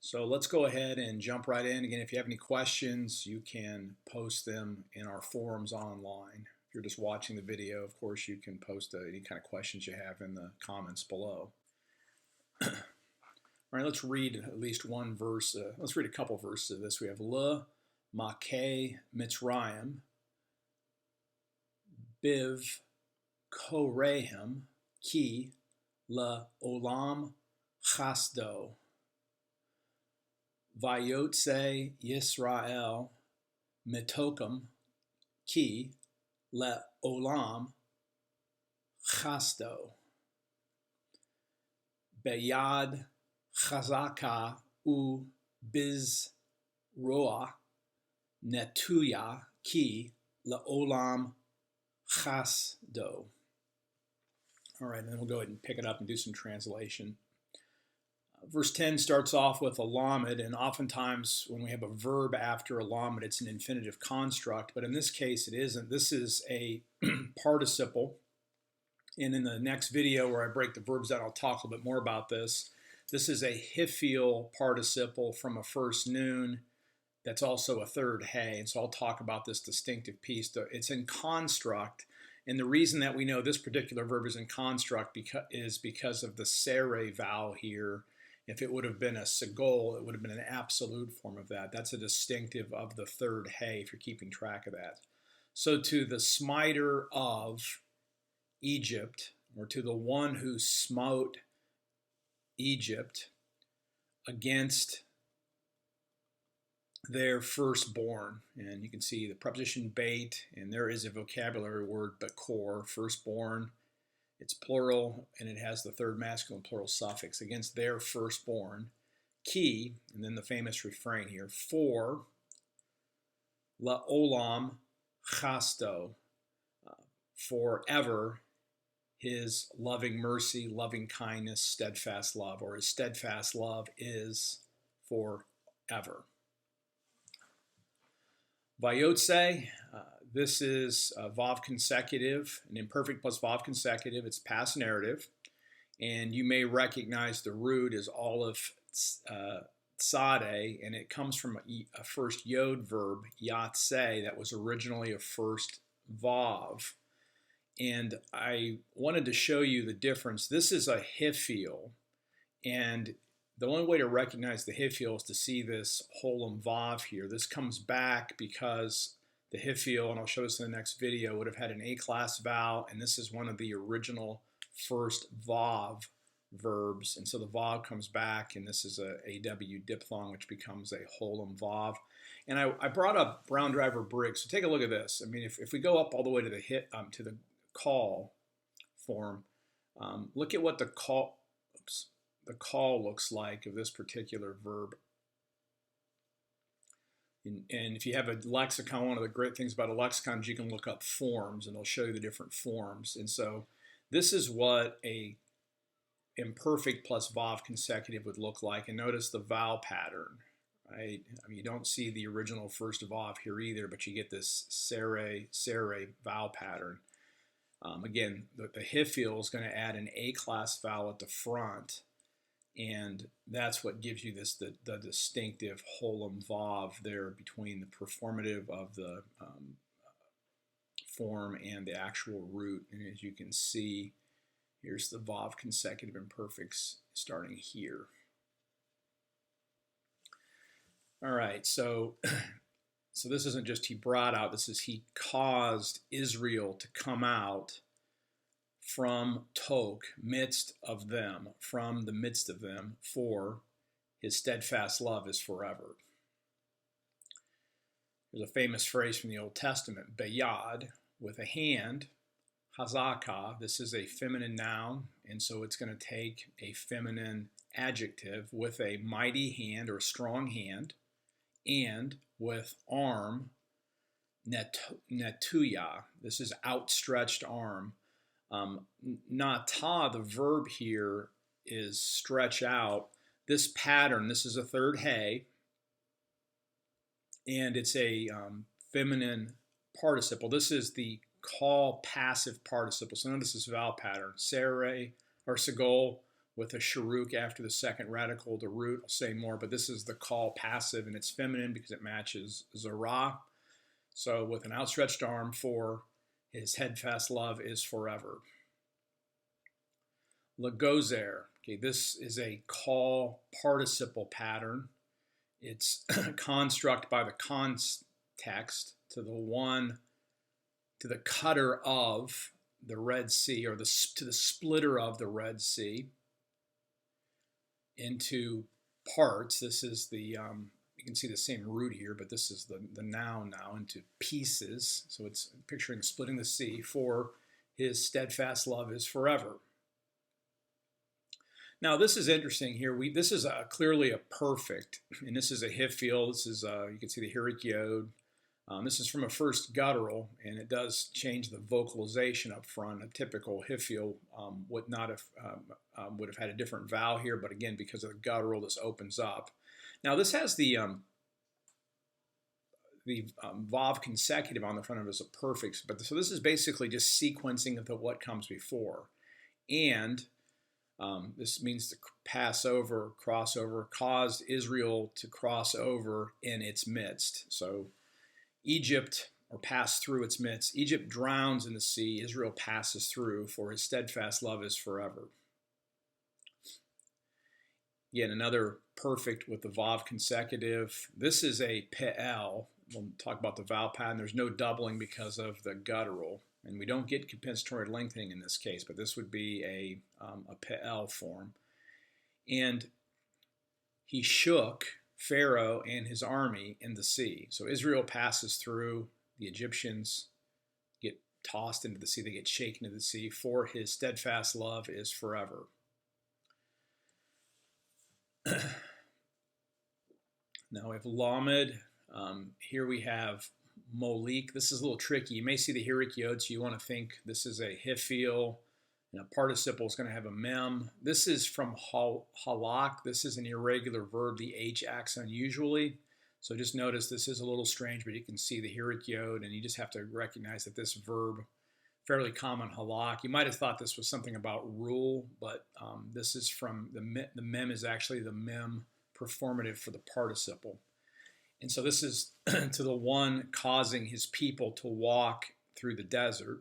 So let's go ahead and jump right in. Again, if you have any questions, you can post them in our forums online. If you're just watching the video, of course, you can post any kind of questions you have in the comments below. All right, let's read at least one verse. Let's read a couple verses of this. We have Le Makeh Mitzrayim, Biv Korehem, Ki La Olam Chasdo. Vayotse Yisrael Mitokum Ki Le Olam Chasdo. Beyad Chazaka U Biz Roa Netuya Ki Le Olam Chasdo. All right, and then we'll go ahead and pick it up and do some translation. Verse 10 starts off with a lamed, and oftentimes when we have a verb after a lamed, it's an infinitive construct, but in this case it isn't. This is a participle, and in the next video where I break the verbs down, I'll talk a little bit more about this. This is a hiphil participle from a first noon that's also a third hey, and so I'll talk about this distinctive piece. It's in construct, and the reason that we know this particular verb is in construct is because of the sere vowel here. If it would have been a segol, it would have been an absolute form of that. That's a distinctive of the third hey, if you're keeping track of that. So to the smiter of Egypt, or to the one who smote Egypt against their firstborn, and you can see the preposition bait, and there is a vocabulary word, bakor, firstborn. It's plural, and it has the third masculine plural suffix, against their firstborn. Ki, and then the famous refrain here, for la olam chasto, forever his loving mercy, loving kindness, steadfast love, or his steadfast love is forever. Vayotse, this is Vav consecutive, an imperfect plus Vav consecutive. It's past narrative, and you may recognize the root is Aleph Tzadeh, and it comes from a first Yod verb, Yatzeh, that was originally a first Vav. And I wanted to show you the difference. This is a hiphil, and the only way to recognize the hiphil is to see this holem vav here. This comes back because the hiphil, and I'll show this in the next video, would have had an A-class vowel, and this is one of the original first vav verbs. And so the vav comes back, and this is a AW diphthong, which becomes a holem vav. And I brought up Brown Driver Briggs, so take a look at this. I mean, if we go up all the way to the call form, look at what the call looks like of this particular verb. And if you have a lexicon, one of the great things about a lexicon is you can look up forms, and it'll show you the different forms. And so this is what a imperfect plus Vav consecutive would look like. And notice the vowel pattern, right? I mean, you don't see the original first Vav here either, but you get this sere vowel pattern. Again, the hiphil is going to add an A-class vowel at the front, and that's what gives you the distinctive holem vav there between the performative of the form and the actual root. And as you can see, here's the vav consecutive imperfects starting here. All right, so this isn't just he brought out, this is he caused Israel to come out from Tok, midst of them, from the midst of them, for his steadfast love is forever. There's a famous phrase from the Old Testament, Beyad, with a hand, Hazaka, this is a feminine noun, and so it's going to take a feminine adjective, with a mighty hand or strong hand, and with arm, netuya, this is outstretched arm. Nata, the verb here, is stretch out. This pattern, this is a third hey, and it's a feminine participle. This is the call passive participle. So notice this vowel pattern, sere or segol with a sharuk after the second radical, the root. I'll say more, but this is the call passive, and it's feminine because it matches Zerah. So with an outstretched arm, for his steadfast love is forever. Lagozer. Okay, this is a call participle pattern. It's a construct by the context to the cutter of the Red Sea, or to the splitter of the Red Sea into parts. This is the, you can see the same root here, but this is the noun now, into pieces. So it's picturing splitting the sea. For his steadfast love is forever. Now this is interesting here. This is clearly a perfect, and this is a Hifil. This is, you can see the Hirik Yod. This is from a first guttural, and it does change the vocalization up front. A typical Hifil would have had a different vowel here, but again, because of the guttural, this opens up. Now this has the vav consecutive on the front of it as a perfect, but so this is basically just sequencing of what comes before, and this means to pass over, cross over, caused Israel to cross over in its midst. So Egypt, or pass through its midst. Egypt drowns in the sea. Israel passes through, for his steadfast love is forever. Again, another perfect with the vav consecutive. This is a pe'el. We'll talk about the vowel pattern. There's no doubling because of the guttural. And we don't get compensatory lengthening in this case, but this would be a pe'el form. And he shook Pharaoh and his army in the sea. So Israel passes through, the Egyptians get tossed into the sea, they get shaken into the sea, for his steadfast love is forever. Now we have Lamed. Here we have Molik. This is a little tricky. You may see the Hirik Yod, so you want to think this is a Hifil, and a participle is going to have a mem. This is from halak. This is an irregular verb. The H acts unusually. So just notice this is a little strange, but you can see the Hirik Yod, and you just have to recognize that this verb, fairly common halak. You might have thought this was something about rule, but this is from the mem is actually the mem performative for the participle. And so this is to the one causing his people to walk through the desert,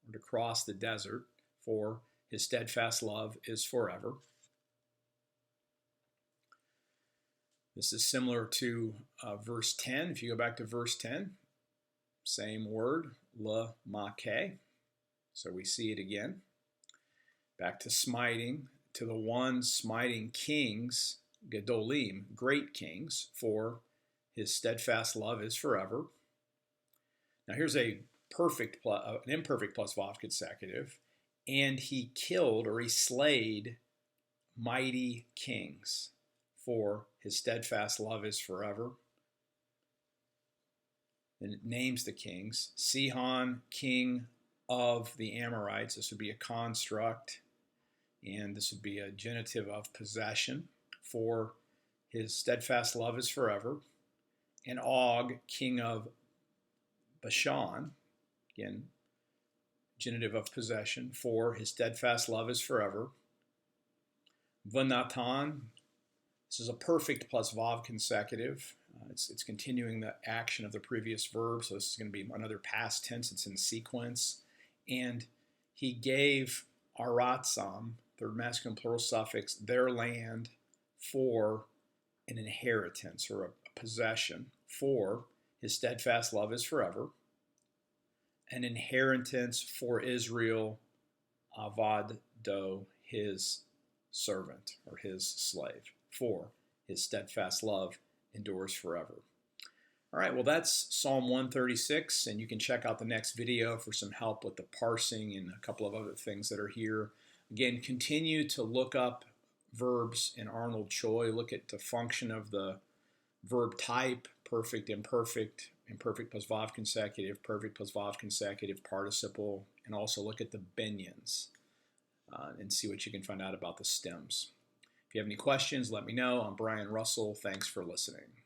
or to cross the desert, for his steadfast love is forever. This is similar to verse 10. If you go back to verse 10, same word, le-make. So we see it again. Back to smiting, to the one smiting kings, gedolim, great kings, for his steadfast love is forever. Now here's a perfect, an imperfect plus vav consecutive. And he killed, or he slayed, mighty kings, for his steadfast love is forever. And it names the kings. Sihon, king of the Amorites. This would be a construct, and this would be a genitive of possession, for his steadfast love is forever. And Og, king of Bashan, again, genitive of possession, for his steadfast love is forever. Vanatan, this is a perfect plus vav consecutive. It's continuing the action of the previous verb, so this is going to be another past tense. It's in sequence. And he gave Aratsam, third masculine plural suffix, their land for an inheritance, or a possession, for his steadfast love is forever. An inheritance for Israel, avad do, his servant, or his slave, for his steadfast love endures forever. All right, well, that's Psalm 136, and you can check out the next video for some help with the parsing and a couple of other things that are here. Again, continue to look up verbs in Arnold Choi. Look at the function of the verb type, perfect, imperfect, imperfect plus vav consecutive, perfect plus vav consecutive, participle, and also look at the binyans and see what you can find out about the stems. If you have any questions, let me know. I'm Brian Russell. Thanks for listening.